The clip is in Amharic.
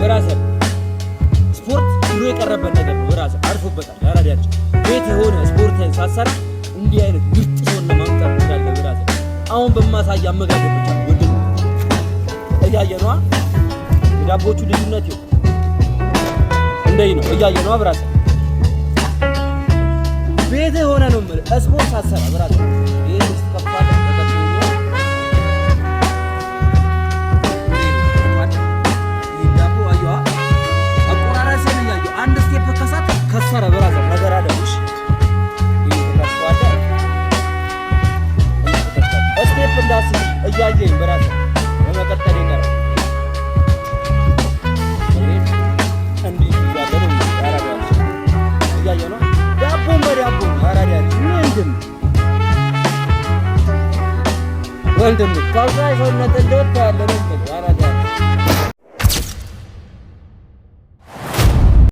ብራዘር ስፖርት ድሮ የቀረበት ነገር ነው። ብራዘር አርፎበታል። ያራዳችሁ ቤት የሆነ ስፖርት ሳሰራ እንዲህ አይነት ምርጥ ሰው ለማምጣት ትችላለህ ብራዘር። አሁን በማሳያ አመጋገብ ብቻ ወንድም እያየነዋ የዳቦቹ ልዩነት ይኸው እንደይ ነው እያየነዋ ብራዘር። ቤት የሆነ ነው የምልህ ስፖርት ሳሰራ ብራዘር ይሄ ስከፋለ አንድ ስቴፕ ከሳት ከሰረ ብራዘር ነገር አለሽ ይተካስዋለ ስቴፕ እንዳስ እያየኝ ብራዘር በመቀጠል ይቀር እንዴ ይያደሩ ያራዳች እያየ ነው ዳቦ መዳቦ ያራዳች ወንድም ካልሳይ ሰውነት እንደወጣ ያለ ነው